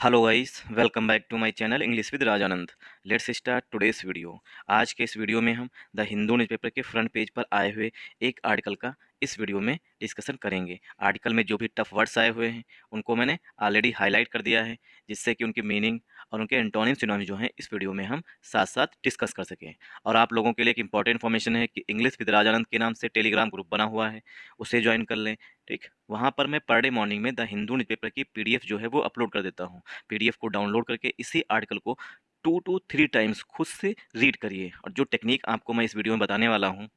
Hello guys, welcome back to my channel English with Rajanand. Let's start today's video. आज के इस video में हम द हिंदू न्यूज़पेपर के फ्रंट पेज पर आए हुए एक आर्टिकल का इस वीडियो में डिस्कशन करेंगे। आर्टिकल में जो भी टफ वर्ड्स आए हुए हैं उनको मैंने ऑलरेडी हाईलाइट कर दिया है, जिससे कि उनकी मीनिंग और उनके एंटोनिम सिनोनिम जो हैं इस वीडियो में हम साथ साथ डिस्कस कर सकें। और आप लोगों के लिए एक इंपॉर्टेंट इन्फॉर्मेशन है कि इंग्लिश विद राजानंद के नाम से टेलीग्राम ग्रुप बना हुआ है, उसे ज्वाइन कर लें। ठीक, वहाँ पर मैं पर डे मॉर्निंग में द हिंदू न्यूज़पेपर की पीडीएफ जो है वो अपलोड कर देता हूँ। पीडीएफ को डाउनलोड करके इसी आर्टिकल को 2 to 3 टाइम्स खुद से रीड करिए, और जो टेक्निक आपको मैं इस वीडियो में बताने वाला हूँ,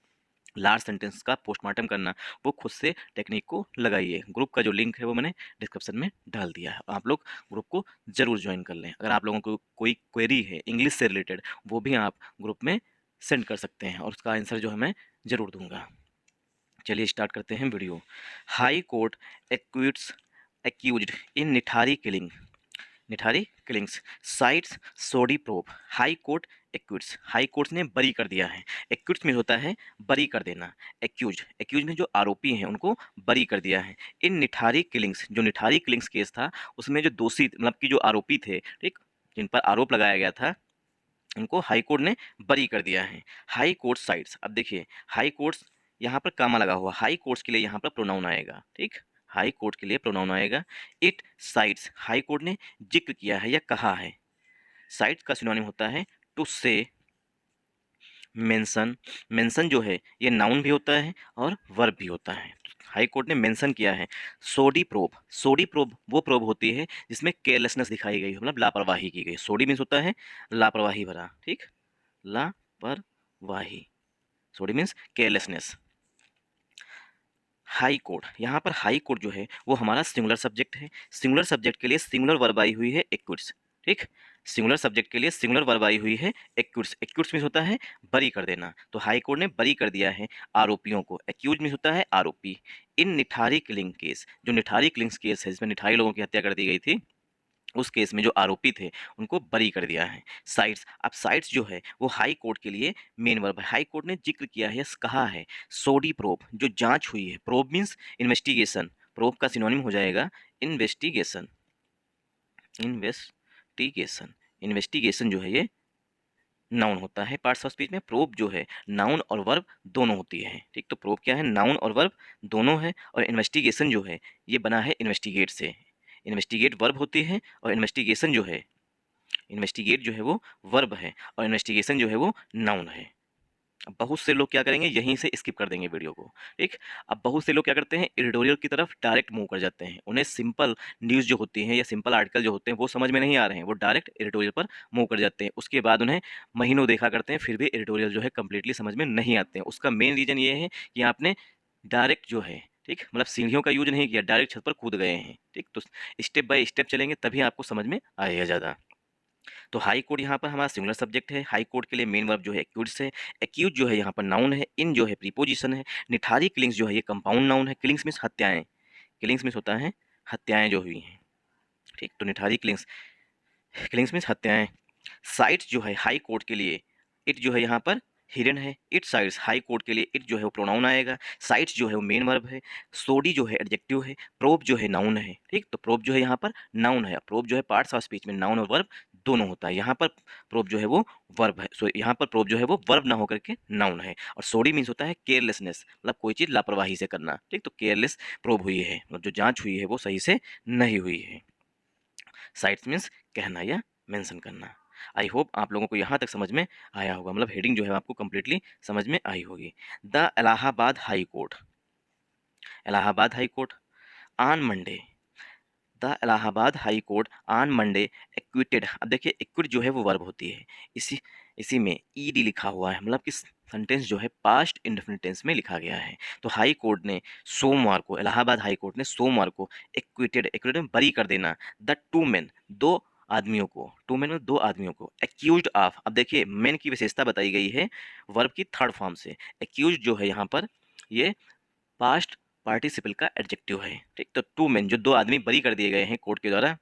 लार्ज सेंटेंस का पोस्टमार्टम करना, वो खुद से टेक्निक को लगाइए। ग्रुप का जो लिंक है वो मैंने डिस्क्रिप्शन में डाल दिया है, आप लोग ग्रुप को ज़रूर ज्वाइन कर लें। अगर आप लोगों को कोई क्वेरी है इंग्लिश से रिलेटेड, वो भी आप ग्रुप में सेंड कर सकते हैं और उसका आंसर जो है मैं ज़रूर दूंगा। चलिए स्टार्ट करते हैं video. High court acquits accused in Nithari killings cites shoddy probe. High court acquits, high court ने बरी कर दिया है। एक्विट्स में होता है बरी कर देना। एक्यूज में जो आरोपी हैं उनको बरी कर दिया है। इन निठारी किलिंग्स, जो निठारी किलिंग्स केस था उसमें जो दोषी मतलब कि जो आरोपी थे, ठीक, जिन पर आरोप लगाया गया था, उनको हाई कोर्ट ने बरी कर दिया है। हाई कोर्ट साइट्स, अब देखिए हाई कोर्ट्स यहाँ पर कामा लगा हुआ, हाई कोर्ट्स के लिए यहाँ पर प्रोनाउन आएगा। ठीक, हाई कोर्ट के लिए प्रोनाउन आएगा। इट साइट्स, हाई कोर्ट ने जिक्र किया है या कहा है। साइट्स का सिनोनिम होता है टू से, मेंशन। मेंशन जो है ये नाउन भी होता है और वर्ब भी होता है। हाई कोर्ट ने मेंशन किया है। सोडी प्रोब, सोडी प्रोब वो प्रोब होती है जिसमें केयरलेसनेस दिखाई गई हो, मतलब लापरवाही की गई। सोडी मीन्स होता है लापरवाही भरा, ठीक, लापरवाही। Sorry means carelessness. High court, यहाँ पर हाई कोर्ट जो है वो हमारा सिंगुलर सब्जेक्ट है। सिंगुलर सब्जेक्ट के लिए सिंगुलर वर्ब आई हुई है एक्विट्स। ठीक, सिंगुलर सब्जेक्ट के लिए सिंगुलर वर्ब आई हुई है एक्विट्स। एक्विट्स मीन्स होता है बरी कर देना, तो हाई कोर्ट ने बरी कर दिया है आरोपियों को। एक्यूज मीन्स होता है आरोपी। इन निठारी किलिंग केस, जो निठारी किलिंग्स केस है जिसमें निठारी लोगों की हत्या कर दी गई थी, उस केस में जो आरोपी थे उनको बरी कर दिया है। साइट्स, अब साइट्स जो है वो हाई कोर्ट के लिए मेन वर्ब है। हाई कोर्ट ने जिक्र किया है, कहा है। सोडी प्रोब, जो जांच हुई है। प्रोब मीन्स इन्वेस्टिगेशन, प्रोब का सिनोनिम हो जाएगा इन्वेस्टिगेशन। इन्वेस्टिगेशन, इन्वेस्टिगेशन जो है ये नाउन होता है पार्ट्स ऑफ स्पीच में। प्रोब जो है नाउन और वर्ब दोनों होती है। ठीक, तो प्रोब क्या है, नाउन और वर्ब दोनों है। और इन्वेस्टिगेशन जो है ये बना है इन्वेस्टिगेट से। इन्वेस्टिगेट वर्ब होती है और इन्वेस्टिगेशन जो है, इन्वेस्टिगेट जो है वो वर्ब है और इन्वेस्टिगेशन जो है वो नाउन है। अब बहुत से लोग क्या करेंगे, यहीं से स्किप कर देंगे वीडियो को। ठीक, अब बहुत से लोग क्या करते हैं, एडिटोरियल की तरफ डायरेक्ट मूव कर जाते हैं। उन्हें सिंपल न्यूज़ जो होती है या सिंपल आर्टिकल जो होते हैं वो समझ में नहीं आ रहे हैं, वो डायरेक्ट एडिटोरियल पर मूव कर जाते हैं। उसके बाद उन्हें महीनों देखा करते हैं, फिर भी एडिटोरियल जो है कंप्लीटली समझ में नहीं आते हैं। उसका मेन रीज़न ये है कि आपने डायरेक्ट जो है, ठीक, मतलब सीढ़ियों का यूज नहीं किया, डायरेक्ट छत पर कूद गए हैं। ठीक, तो स्टेप बाय स्टेप चलेंगे तभी आपको समझ में आएगा ज़्यादा। तो हाई कोर्ट यहाँ पर हमारा सिंगुलर सब्जेक्ट है। हाई कोर्ट के लिए मेन वर्ब जो है एक्यूज है। एक्यूज जो है यहाँ पर नाउन है। इन जो है प्रीपोजिशन है। निठारी किलिंग्स जो है ये कंपाउंड नाउन है। किलिंग्स मीन्स हत्याएं, किलिंग्स मीन्स होता है हत्याएं जो हुई हैं। ठीक, तो निठारी किलिंग्स, किलिंग्स मीन्स हत्याएं। साइट्स जो है हाई कोर्ट के लिए, इट जो है यहाँ पर हिडन है। इट साइड्स, हाई कोर्ट के लिए इट जो है वो प्रोनाउन आएगा। साइट्स जो है वो मेन वर्ब है। सोडी जो है एडजेक्टिव है। प्रोब जो है नाउन है। ठीक, तो प्रोब जो है यहाँ पर नाउन है। प्रोब जो है पार्ट्स ऑफ स्पीच में नाउन और वर्ब दोनों होता है। यहाँ पर प्रोब जो है वो वर्ब है, सो यहाँ पर प्रोब जो है वो वर्ब ना होकर के नाउन है। और सोडी मीन्स होता है केयरलेसनेस, मतलब कोई चीज़ लापरवाही से करना। ठीक, तो केयरलेस प्रोब हुई है, मतलब जो जांच हुई है वो सही से नहीं हुई है। साइट्स मीन्स कहना या मेंशन करना। आई होप आप लोगों को यहाँ तक समझ में आया होगा, मतलब हेडिंग जो है आपको कंप्लीटली समझ में आई होगी। The Allahabad high court, Allahabad high court on Monday, the Allahabad high court on Monday acquitted. अब देखिए एक्विट जो है वो वर्ब होती है, इसी इसी में ईडी लिखा हुआ है, मतलब कि सेंटेंस जो है पास्ट इंडेफिनिट टेंस में लिखा गया है। तो हाई कोर्ट ने सोमवार को, इलाहाबाद हाई कोर्ट ने सोमवार को एक्विटेड, एक्विटेड में बरी कर देना, द टू मेन, दो आदमियों को, टू मेन में दो आदमियों को, एक्यूज्ड ऑफ। अब देखिए मेन की विशेषता बताई गई है वर्ब की थर्ड फॉर्म से। एक्यूज्ड जो है यहाँ पर ये पास्ट पार्टिसिपल का एडजेक्टिव है। ठीक, तो टू मेन, जो दो आदमी बरी कर दिए गए हैं कोर्ट के द्वारा,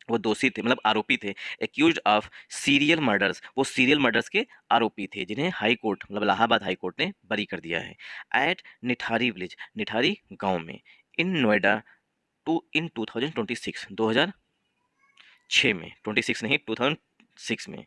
वो दोषी थे, मतलब आरोपी थे। एक्यूज्ड ऑफ सीरियल मर्डर्स, वो सीरियल मर्डर्स के आरोपी थे जिन्हें हाई कोर्ट, मतलब इलाहाबाद हाई कोर्ट ने बरी कर दिया है। एट निठारी विलेज, निठारी गांव में, इन नोएडा, टू इन 2026, 2006 में, 26 नहीं 2006 में।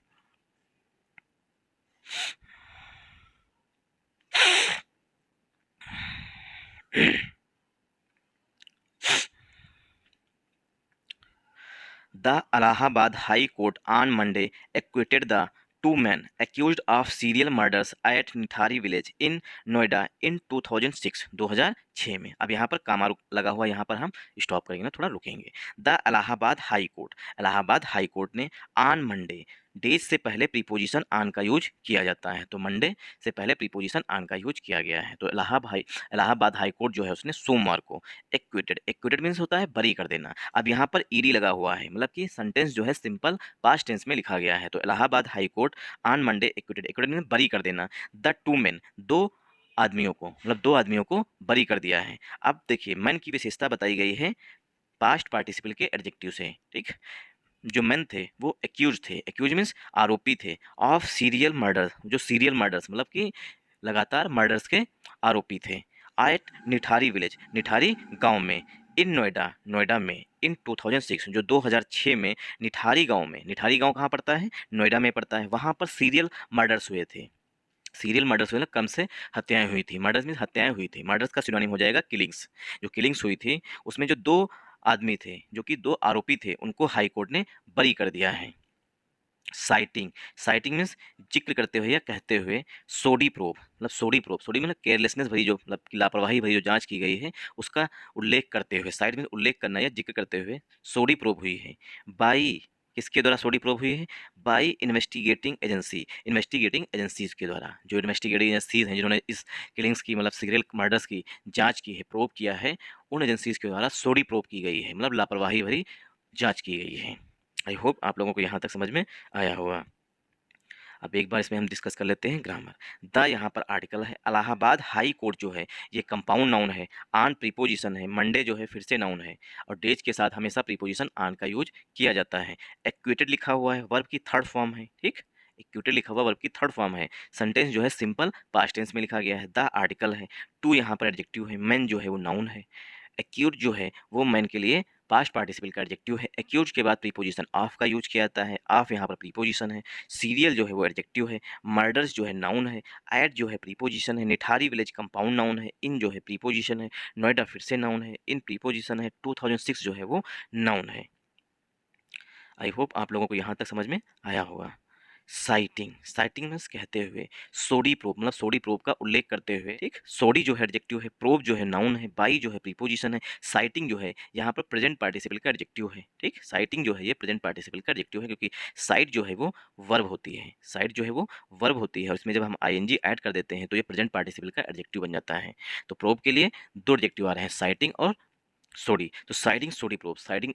The Allahabad High Court on Monday acquitted the two men accused of serial murders at Nithari village in Noida in 2006 2006 में। अब यहाँ पर कामा लगा हुआ, यहाँ पर हम स्टॉप करेंगे ना, थोड़ा रुकेंगे। द इलाहाबाद हाई कोर्ट ने ऑन मंडे, डेज से पहले प्रीपोजिशन ऑन का यूज किया जाता है, तो मंडे से पहले प्रीपोजिशन ऑन का यूज किया गया है। तो इलाहाबाद हाई कोर्ट जो है उसने सोमवार को एक्विटेड मीन्स होता है बरी कर देना। अब यहाँ पर ईडी लगा हुआ है, मतलब कि सेंटेंस जो है सिंपल पास्ट टेंस में लिखा गया है। तो Allahabad high court on Monday acquitted means बरी कर देना द टू मेन, दो आदमियों को, मतलब दो आदमियों को बरी कर दिया है। अब देखिए मैन की विशेषता बताई गई है पास्ट पार्टिसिपल के एडजेक्टिव से, ठीक। जो मेन थे वो एक्यूज मीन्स आरोपी थे, ऑफ सीरियल मर्डर, जो सीरियल मर्डर्स मतलब कि लगातार मर्डर्स के आरोपी थे, एट निठारी विलेज, निठारी गांव में, इन नोएडा में, इन 2006 जो 2006 में निठारी गांव में, निठारी गांव कहाँ पड़ता है, नोएडा में पड़ता है, वहाँ पर सीरियल मर्डर्स हुए थे। सीरियल मर्डर्स हुए, कम से हत्याएं हुई थी, मर्डर्स मीन्स हत्याएं हुई थी, मर्डर्स का सिनोनिम हो जाएगा किलिंग्स। जो किलिंग्स हुई थी उसमें जो दो आदमी थे, जो कि दो आरोपी थे, उनको हाई कोर्ट ने बरी कर दिया है। साइटिंग मीन्स जिक्र करते हुए या कहते हुए, सोडी मतलब केयरलेसनेस भरी, जो मतलब लापरवाही भरी जो जांच की गई है उसका उल्लेख करते हुए, साइट मीन्स उल्लेख करना या जिक्र करते हुए सोडी प्रोब हुई है। बाई, किसके द्वारा सोडी प्रोब हुई है, बाई इन्वेस्टिगेटिंग एजेंसीज के द्वारा, जो इन्वेस्टिगेटिंग एजेंसीज हैं जिन्होंने इस किलिंग्स की, मतलब सीरियल मर्डर्स की जांच की है, प्रोब किया है, उन एजेंसीज के द्वारा सोडी प्रोब की गई है, मतलब लापरवाही भरी जांच की गई है। आई होप आप लोगों को यहाँ तक समझ में आया होगा। अब एक बार इसमें हम डिस्कस कर लेते हैं ग्रामर। द यहाँ पर आर्टिकल है, इलाहाबाद हाई कोर्ट जो है ये कंपाउंड नाउन है, आन प्रीपोजिशन है, मंडे जो है फिर से नाउन है, और डेज के साथ हमेशा प्रीपोजिशन आन का यूज किया जाता है। एक्विटेड लिखा हुआ है, वर्ब की थर्ड फॉर्म है, ठीक। एक्विटेड लिखा हुआ वर्ब की थर्ड फॉर्म है, सेंटेंस जो है सिंपल पास्ट टेंस में लिखा गया है। द आर्टिकल है, टू यहाँ पर एडजेक्टिव है, मैन जो है वो नाउन है, एक्यूट जो है वो मैन के लिए पास्ट पार्टिसिपल का एडजेक्टिव है। एक्यूट के बाद प्रीपोजिशन ऑफ का यूज किया जाता है, ऑफ यहाँ पर प्रीपोजिशन है। सीरियल जो है वो एडजेक्टिव है, मर्डर्स जो है नाउन है, एट जो है प्रीपोजिशन है, निठारी विलेज कंपाउंड नाउन है, इन जो है प्रीपोजिशन है, नोएडा फिर से नाउन है, इन प्रीपोजिशन है, 2006 जो है वो नाउन है। आई होप आप लोगों को यहाँ तक समझ में आया होगा। साइटिंग मीन्स कहते हुए, सोडी प्रोब मतलब सोडी प्रोब का उल्लेख करते हुए, ठीक। सोडी जो है एडजेक्टिव है, प्रोब जो है नाउन है, बाई जो है प्रीपोजिशन है, साइटिंग जो है यहाँ पर प्रेजेंट पार्टिसिपल का एडजेक्टिव है, ठीक। साइटिंग जो है ये प्रेजेंट पार्टिसिपल का एडजेक्टिव है, क्योंकि साइट जो है वो वर्ब होती है, साइट जो है वो वर्ब होती है, और इसमें जब हम आईएनजी ऐड कर देते हैं तो ये प्रेजेंट पार्टिसिपल का एडजेक्टिव बन जाता है। तो प्रोब के लिए दो एडजेक्टिव आ रहे हैं, साइटिंग और सोडी। तो citing shoddy probe, citing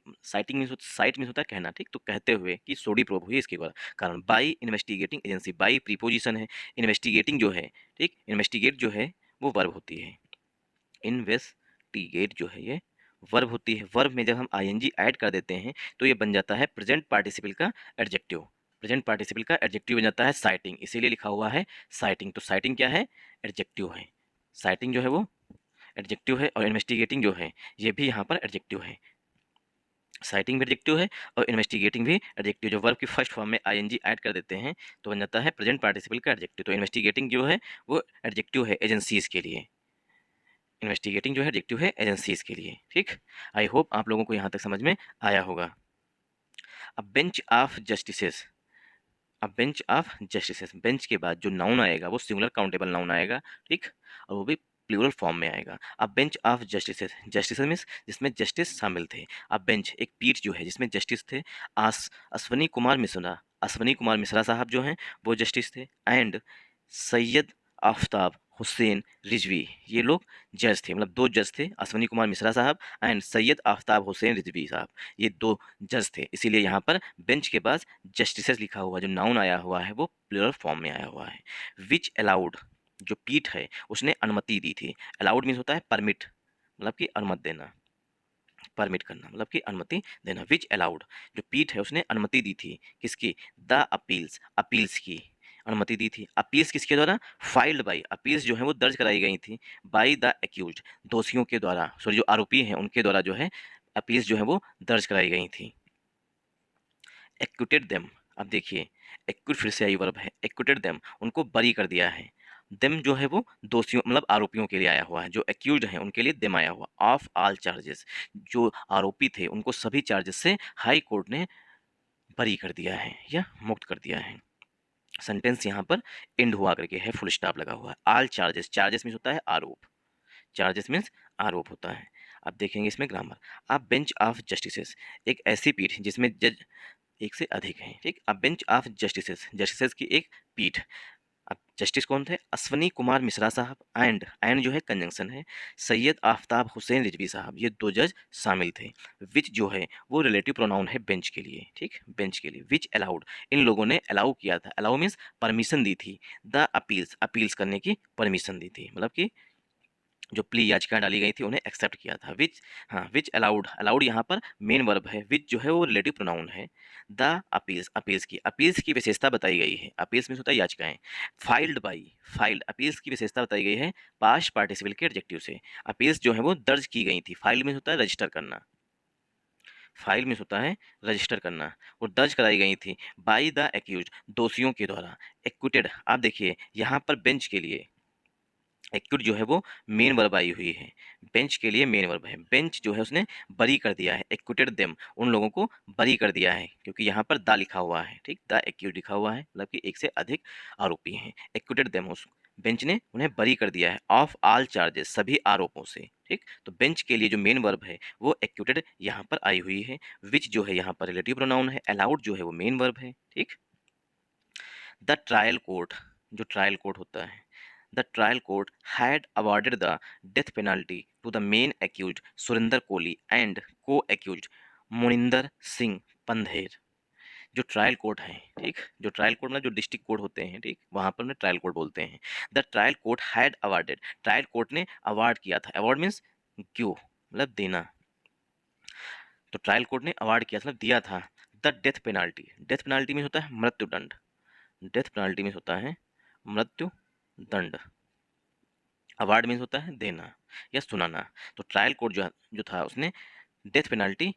means cite means होता है कहना, ठीक। तो कहते हुए कि सोडी प्रोब हुई, इसके कारण by investigating agency, by preposition है, इन्वेस्टिगेटिंग जो है, ठीक, इन्वेस्टिगेट जो है वो वर्ब होती है, इन्वेस्टिगेट जो है ये वर्ब होती है। वर्ब में जब हम आईएनजी ऐड कर देते हैं तो ये बन जाता है प्रेजेंट पार्टिसिपल का एडजेक्टिव, प्रेजेंट पार्टिसिपल का एडजेक्टिव बन जाता है साइटिंग, इसीलिए लिखा हुआ है साइटिंग। तो साइटिंग क्या है, एडजेक्टिव है, साइटिंग जो है वो एडजेक्टिव है, और इन्वेस्टिगेटिंग जो है ये भी यहाँ पर एडजेक्टिव है। साइटिंग भी एडजेक्टिव है और इन्वेस्टिगेटिंग भी एडजेक्टिव, जो वर्ब की फर्स्ट फॉर्म में आईएनजी ऐड कर देते हैं तो बन जाता है प्रेजेंट पार्टिसिपल का एडजेक्टिव। तो इन्वेस्टिगेटिंग जो है वो एडजेक्टिव है एजेंसीज के लिए, इन्वेस्टिगेटिंग जो है एडजेक्टिव है एजेंसीज के लिए, ठीक। आई होप आप लोगों को यहाँ तक समझ में आया होगा। अब बेंच ऑफ जस्टिसेस, अब बेंच ऑफ जस्टिसेस, बेंच के बाद जो नाउन आएगा वो सिंगुलर काउंटेबल नाउन आएगा, ठीक, और वो भी प्लूरल फॉर्म में आएगा। अब bench of justices, justices means जिसमें जस्टिस शामिल थे। अब बेंच एक पीठ जो है जिसमें जस्टिस थे, अश्वनी कुमार मिश्रा साहब जो हैं वो जस्टिस थे, एंड सैयद आफ्ताब हुसैन रिजवी, ये लोग जज थे, मतलब दो जज थे, अश्वनी कुमार मिश्रा साहब एंड सैयद आफ्ताब हुसैन रिजवी साहब, ये दो जज थे, इसीलिए यहाँ पर बेंच के पास जस्टिसेस लिखा हुआ जो नाउन आया हुआ है वो प्लूरल फॉर्म में आया हुआ है। विच अलाउड, जो पीठ है उसने अनुमति दी थी, अलाउड मीन्स होता है परमिट, मतलब कि अनुमति देना, परमिट करना मतलब कि अनुमति देना। विच अलाउड, जो पीठ है उसने अनुमति दी थी, किसकी, द अपील्स की अनुमति दी थी। अपील्स किसके द्वारा, फाइल्ड बाई, अपील्स जो है वो दर्ज कराई गई थी बाई द एक्यूज्ड, दोषियों के द्वारा, सॉरी जो आरोपी हैं उनके द्वारा जो है अपील्स जो है वो दर्ज कराई गई थी। Acquitted them. अब देखिए, एक्विट फिर से आई वर्ब है, एक्विटेड देम, उनको बरी कर दिया है। देम जो है वो दोषियों मतलब आरोपियों के लिए आया हुआ है, जो एक्यूज्ड हैं उनके लिए देम आया हुआ। ऑफ ऑल चार्जेस, जो आरोपी थे उनको सभी चार्जेस से हाई कोर्ट ने बरी कर दिया है या मुक्त कर दिया है। सेंटेंस यहाँ पर एंड हुआ करके है, फुल स्टॉप लगा हुआ है। ऑल चार्जेस, चार्जेस मीन्स होता है आरोप, चार्जेस मीन्स आरोप होता है। अब देखेंगे इसमें ग्रामर। आप बेंच ऑफ जस्टिसेस, एक ऐसी पीठ जिसमें जज एक से अधिक हैं, ठीक। अब बेंच ऑफ जस्टिसेस, जस्टिसेस की एक पीठ। अब जस्टिस कौन थे? अश्वनी कुमार मिश्रा साहब एंड जो है कंजंक्शन है, सैयद आफ्ताब हुसैन रिजवी साहब, ये दो जज शामिल थे। विच जो है वो रिलेटिव प्रोनाउन है बेंच के लिए, ठीक, बेंच के लिए। विच अलाउड, इन लोगों ने अलाउ किया था, अलाउ मीन्स परमिशन दी थी। द अपील्स, अपील्स करने की परमिशन दी थी, मतलब कि जो प्ली याचिका डाली गई थी उन्हें एक्सेप्ट किया था। विच, हाँ, विच अलाउड, अलाउड यहाँ पर मेन वर्ब है, विच जो है वो रिलेटिव प्रोनाउन है। द अपील्स, अपील्स की विशेषता बताई गई है, अपील्स मीन्स होता है याचिकाएं। फाइल्ड बाई, फाइल्ड, अपील्स की विशेषता बताई गई है पास्ट पार्टिसिपल के एडजेक्टिव से। अपील्स जो है वो दर्ज की गई थी, फाइल्ड मीन्स होता है रजिस्टर करना, फाइल मीन्स होता है रजिस्टर करना, और दर्ज कराई गई थी बाई द एक्यूज, दोषियों के द्वारा। एक्विटेड, आप देखिए यहाँ पर बेंच के लिए एक्यूट जो है वो मेन वर्ब आई हुई है, बेंच के लिए मेन वर्ब है। बेंच जो है उसने बरी कर दिया है, एक्विटेड देम, उन लोगों को बरी कर दिया है, क्योंकि यहाँ पर द लिखा हुआ है, ठीक, द एक्यूट लिखा हुआ है, मतलब कि एक से अधिक आरोपी हैं। एक्विटेड देम, उस बेंच ने उन्हें बरी कर दिया है ऑफ ऑल चार्जेस, सभी आरोपों से, ठीक। तो बेंच के लिए जो मेन वर्ब है वो एक्यूटेड यहाँ पर आई हुई है। विच जो है यहाँ पर रिलेटिव प्रोनाउन है, अलाउड जो है वो मेन वर्ब है, ठीक। द ट्रायल कोर्ट, जो ट्रायल कोर्ट होता है, the trial court had awarded the death penalty to the main accused Surendra Koli and co accused Moninder Singh Pandher. जो ट्रायल कोर्ट है, ठीक, जो ट्रायल कोर्ट मतलब जो डिस्ट्रिक्ट कोर्ट होते हैं, ठीक, वहां पर उन्हें ट्रायल कोर्ट बोलते हैं। The trial court had awarded, trial court ने अवार्ड किया था, अवार्ड मीन्स क्यों, मतलब देना। तो ट्रायल कोर्ट ने अवार्ड किया था, मतलब दिया था। The death penalty, death penalty में होता है मृत्युदंड, डेथ पेनाल्टी में होता है मृत्यु दंड। अवार्ड मीन्स होता है देना या सुनाना। तो ट्रायल कोर्ट जो था उसने डेथ पेनाल्टी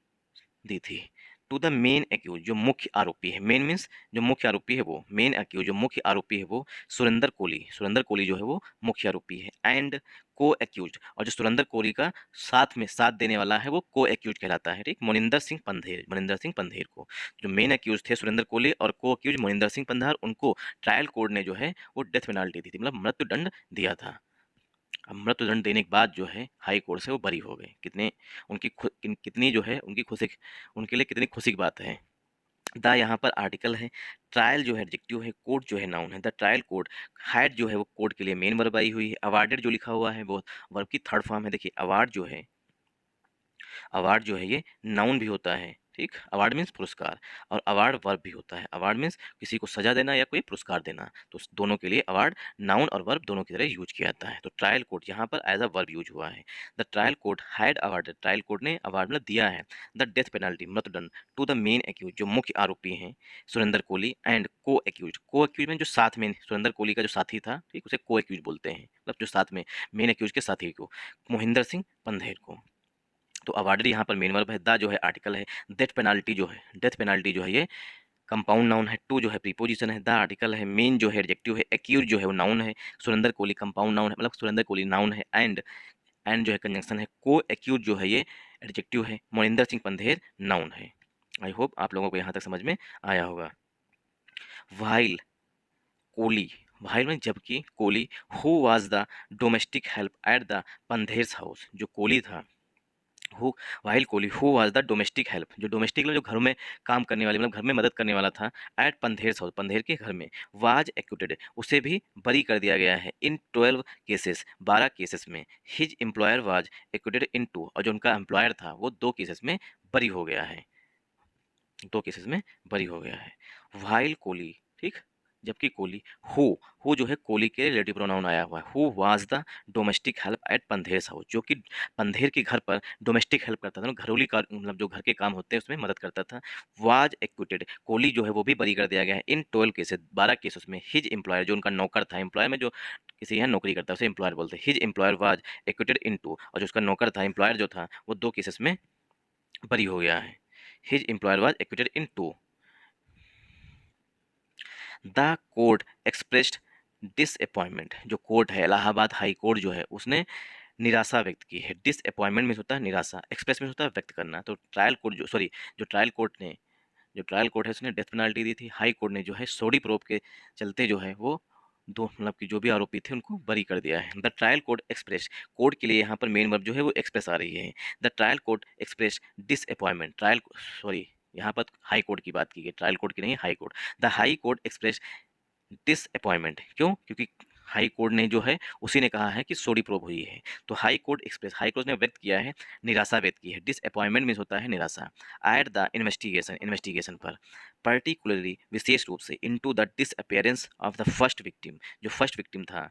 दी थी टू द मेन एक्यूज, जो मुख्य आरोपी है, मेन मीन्स जो मुख्य आरोपी है वो, मेन एक्यूज जो मुख्य आरोपी है वो सुरेंद्र कोहली, सुरेंद्र कोहली जो है वो मुख्य आरोपी है। एंड को एक्यूज, और जो सुरेंद्र कोहली का साथ में साथ देने वाला है वो को एक्यूज कहलाता है, ठीक, मोनिंदर सिंह पंधेर, मोनिंदर सिंह पंधेर को। जो मेन एक्यूज थे सुरेंद्र कोहली और को एक्यूज मोनिंदर सिंह पंधार, उनको ट्रायल कोर्ट ने जो है वो डेथ पेनाल्टी दी थी, मतलब मृत्युदंड दिया था। अब मृत्युदंड देने के बाद जो है हाई कोर्ट से वो बरी हो गए। कितने कितनी जो है उनकी खुशी, उनके लिए कितनी खुशी की बात है। द यहाँ पर आर्टिकल है, ट्रायल जो है एडजेक्टिव है, कोर्ट जो है नाउन है। द ट्रायल कोर्ट, हैड जो है वो कोर्ट के लिए मेन वर्ब आई हुई है। अवार्डेड जो लिखा हुआ है वो वर्ब की थर्ड फॉर्म है। देखिए अवार्ड जो है, अवार्ड जो है ये नाउन भी होता है, ठीक, अवार्ड मीन्स पुरस्कार, और अवार्ड वर्ब भी होता है। अवार्ड मीन्स किसी को सजा देना या कोई पुरस्कार देना, तो दोनों के लिए अवार्ड नाउन और वर्ब दोनों की तरह यूज किया जाता है। तो ट्रायल कोर्ट यहाँ पर एज अ वर्ब यूज हुआ है। The trial court had awarded, trial court ने अवार्ड मतलब दिया है, द डेथ पेनल्टी मृत्युदंड टू द मेन एक्यूज, जो मुख्य आरोपी हैं Surendra Koli, and co accused में जो साथ में सुरेंद्र कोहली का जो साथी था, ठीक, उसे को एक्यूज बोलते हैं, मतलब जो साथ में मेन एक्यूज के साथी को, मोहिंदर सिंह पंधेर को। तो अवार्डेड यहाँ पर मेन वर्ब है, द जो है आर्टिकल है, डेथ पेनाल्टी जो है, डेथ पेनाल्टी जो है ये कंपाउंड नाउन है, टू जो है प्रीपोजिशन है, द आर्टिकल है, मेन जो है एडजेक्टिव है, एक्यूज जो है वो नाउन है, सुरेंद्र कोहली कंपाउंड नाउन है, मतलब सुरेंद्र कोहली नाउन है, एंड जो है कंजंक्शन है, को एक्यूज जो है ये एडजेक्टिव है, मोनिंदर सिंह पंधेर नाउन है। आई होप आप लोगों को यहाँ तक समझ में आया होगा। वाइल कोहली, वाइल में जबकि Koli, who was the domestic help at the Pandhers house, जो कोहली था, who while Koli, who was the domestic help, जो डोमेस्टिक जो घर में काम करने वाले, मतलब घर में मदद करने वाला था, एट पंधेर हाउस, पंधेर के घर में, वाज एक्यूटेड, उसे भी बरी कर दिया गया है, इन 12 केसेस, 12 केसेस में। हिज एम्प्लॉयर वाज एक्यूटेड इन 2, और जो उनका एम्प्लॉयर था वो 2 केसेस में बरी हो गया है, 2 केसेस में बरी हो गया है। वाइल कोहली, ठीक, जबकि कोहली, हु जो है कोहली के रिलेटिव प्रोनाउन आया हुआ है, who was the domestic help eight Pandher house, जो कि पंधेर के घर पर डोमेस्टिक हेल्प करता था, मतलब घरेलू कार्य, मतलब जो घर के काम होते हैं उसमें मदद करता था। वाज एक्विटेड, कोहली जो है वो भी बरी कर दिया गया है, इन 12 केसेस, 12 केसेस में। हिज एम्प्लॉयर, जो उनका नौकर था, एम्प्लॉयर में जो किसी यहाँ नौकरी करता है उसे एम्प्लॉयर बोलते हैं। हिज एम्प्लॉयर वाज एक्विटेड इन 2, और जो उसका नौकर था, एम्प्लॉयर जो था, वो 2 केसेस में बरी हो गया है। His employer was acquitted in 2 the court expressed disappointment, जो कोर्ट है इलाहाबाद हाई कोर्ट जो है उसने निराशा व्यक्त की है। डिसअपॉइंटमेंट में होता है निराशा, एक्सप्रेस में होता है व्यक्त करना। तो ट्रायल कोर्ट जो सॉरी जो ट्रायल कोर्ट ने जो ट्रायल कोर्ट है उसने डेथ पेनल्टी दी थी। हाई कोर्ट ने जो है सोडी प्रोब के चलते जो है वो दो मतलब कि जो भी आरोपी थे उनको बरी कर दिया है। The trial court express, court के लिए यहाँ पर मेन वर्ब जो है वो एक्सप्रेस आ रही है। The trial court express disappointment, trial sorry यहाँ पर हाई कोर्ट की बात की गई, ट्रायल कोर्ट की नहीं, high court. The high court express disappointment, क्यों? क्योंकि हाई कोर्ट ने जो है उसी ने कहा है कि सोडी प्रोब हुई है। तो high court express, high court ने व्यक्त किया है, निराशा व्यक्त की है। डिसअपॉइंटमेंट मीन्स होता है निराशा। एट द इन्वेस्टिगेशन, इन्वेस्टिगेशन पर, पर्टिकुलरली विशेष रूप से, into the disappearance of the first victim, जो फर्स्ट विक्टिम था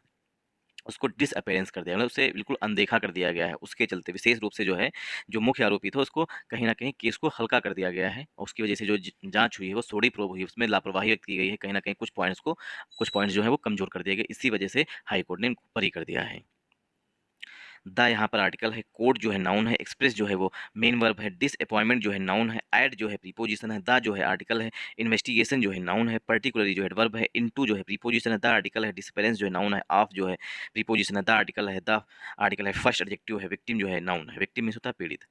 उसको डिसअपियरेंस कर दिया, मतलब उसे बिल्कुल अनदेखा कर दिया गया है। उसके चलते विशेष रूप से जो है जो मुख्य आरोपी था उसको कहीं ना कहीं केस को हल्का कर दिया गया है। और उसकी वजह से जो जांच हुई है वो सोडी प्रोब हुई, उसमें लापरवाही व्यक्त की गई है। कहीं ना कहीं कुछ पॉइंट्स जो है वो कमजोर कर दिए गए, इसी वजह से हाई कोर्ट ने इनको बरी कर दिया है। द यहाँ पर आर्टिकल है, कोर्ट जो है नाउन है, एक्सप्रेस जो है वो मेन वर्ब है, डिसअपॉइंटमेंट जो है नाउन है, एड जो है प्रीपोजिशन है, द जो है आर्टिकल है, इन्वेस्टिगेशन जो है नाउन है, पर्टिकुलरली जो है वर्ब है, इनटू जो है प्रीपोजिशन है, द आर्टिकल है, डिसअपियरेंस जो है नाउन है, ऑफ जो है प्रीपोजिशन है, द आर्टिकल है, द आर्टिकल है, फर्स्ट एडजेक्टिव है, विक्टिम जो है नाउन है, विक्टिम मीन्स होता है पीड़ित।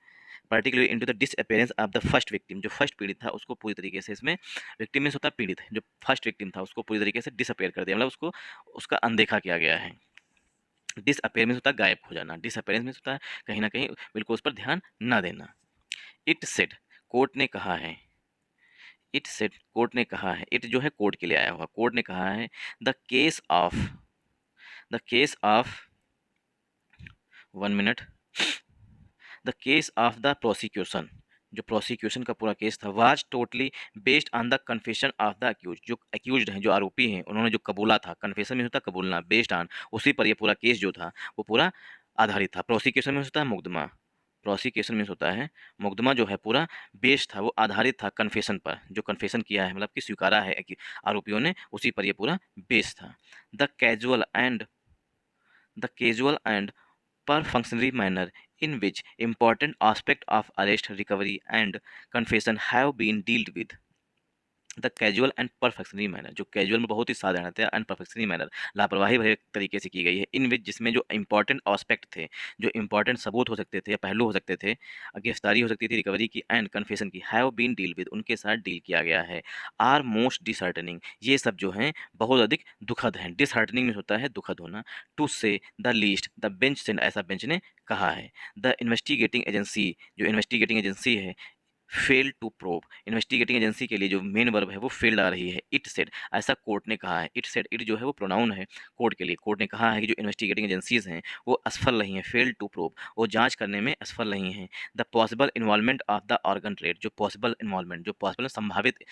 Particularly into the disappearance of the first victim, जो फर्स्ट पीड़ित था उसको पूरी तरीके से, इसमें विक्टिम मीन्स होता है पीड़ित, जो फर्स्ट विक्टिम था उसको पूरी तरीके से डिसअपियर कर दिया, मतलब उसको उसका अनदेखा किया गया है। डिसअपेयर मीन्स होता है गायब हो जाना, डिसअपेरेंस मीन्स होता है कहीं ना कहीं बिल्कुल उस पर ध्यान ना देना। इट सेड, कोर्ट ने कहा है, इट सेड कोर्ट ने कहा है, इट जो है कोर्ट के लिए आया हुआ, कोर्ट ने कहा है, the case of, the case of, 1 minute, the case of the prosecution, जो प्रोसिक्यूशन का पूरा केस था, was totally based on the confession of the accused, जो अक्यूज हैं जो आरोपी हैं उन्होंने जो कबूला था, कन्फेशन में होता है कबूलना, बेस्ड ऑन, उसी पर ये पूरा केस जो था वो पूरा आधारित था। प्रोसिक्यूशन में होता है मुकदमा, प्रोसिक्यूशन मीन्स होता है मुकदमा जो है पूरा बेस्ड था, वो आधारित था कन्फेशन पर, जो कन्फेशन किया है मतलब कि स्वीकारा है कि आरोपियों ने, उसी पर ये पूरा बेस्ड था। The casual and, the casual and per functionary manner in which important aspect of arrest, recovery and confession have been dealt with। The casual and perfunctory manner, जो कैजुअल में बहुत ही साधारण थे, एंड परफेक्शनरी मैनर लापरवाही भरे तरीके से की गई है। इन विच, जिसमें जो इंपॉर्टेंट एस्पेक्ट थे, जो इंपॉर्टेंट सबूत हो सकते थे या पहलू हो सकते थे, गिरफ्तारी हो सकती थी, रिकवरी की एंड कन्फेशन की, हैव बीन डील विद, उनके साथ डील किया गया है। आर मोस्ट डिसहार्टनिंग, ये सब जो हैं बहुत अधिक दुखद हैं। डिसहार्टनिंग में होता है दुखद होना। टू से द लीस्ट, द बेंच से, ऐसा बेंच ने कहा है। द इन्वेस्टिगेटिंग एजेंसी, जो इन्वेस्टिगेटिंग एजेंसी है, fail to probe, investigating agency के लिए जो मेन वर्ब है वो फेल्ड आ रही है। इट सेड, ऐसा कोर्ट ने कहा है। इट सेड, इट जो है वो प्रोनाउन है कोर्ट के लिए, कोर्ट ने कहा है कि जो इन्वेस्टिगेटिंग एजेंसीज हैं वो असफल नहीं है, फेल टू प्रोब, वो जांच करने में असफल नहीं है। The possible involvement of the organ trade, जो पॉसिबल इन्वॉल्वमेंट, जो पॉसिबल संभावित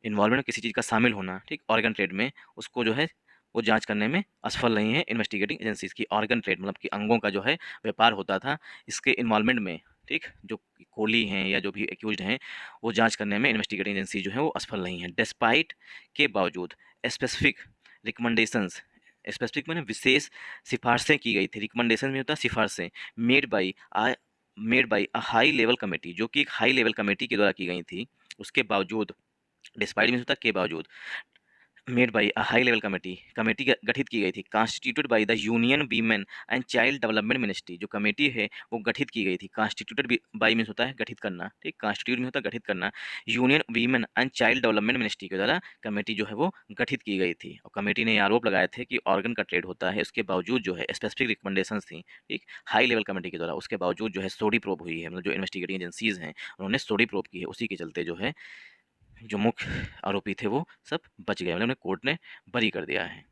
इन्वॉल्वमेंट किसी चीज़ का शामिल होना, ठीक, ऑर्गन ट्रेड में, उसको जो है वो जांच करने में असफल नहीं है। इन्वेस्टिगेटिंग एजेंसीज की ऑर्गन ट्रेड मतलब कि अंगों का जो है व्यापार होता था, इसके इन्वॉल्वमेंट में, ठीक, जो कोली हैं या जो भी एक्यूज्ड हैं वो जांच करने में इन्वेस्टिगेटिंग एजेंसी जो है वो असफल नहीं है। डिस्पाइट, के बावजूद, स्पेसिफिक रिकमेंडेशंस, स्पेसिफिक मैंने विशेष सिफारशें की गई थी, रिकमेंडेशन में होता है सिफारशें, made by made by a high level committee, जो कि एक हाई लेवल कमेटी के द्वारा की गई थी, उसके बावजूद, डिस्पाइट में होता है के बावजूद, made by a high level committee, committee गठित की गई थी, constituted by the union women and child development ministry, जो कमेटी है वो गठित की गई थी। कॉन्स्टिट्यूटेड बाई मीन्स होता है गठित करना, ठीक, कॉन्स्टिट्यूट में होता है गठित करना, union women and child development ministry के द्वारा कमेटी जो है वो गठित की गई थी। और कमेटी ने आरोप लगाए थे कि ऑर्गन का ट्रेड होता है, उसके बावजूद जो है स्पेसिफिक रिकमेंडेशन थी, ठीक, हाई लेवल कमेटी के द्वारा, उसके बावजूद जो है सोडी प्रोब हुई है, मतलब जो इन्वेस्टिगेटिंग एजेंसीज हैं उन्होंने सोडी प्रोब की है, उसी के चलते जो है जो मुख्य आरोपी थे वो सब बच गए, मतलब कोर्ट ने बरी कर दिया है।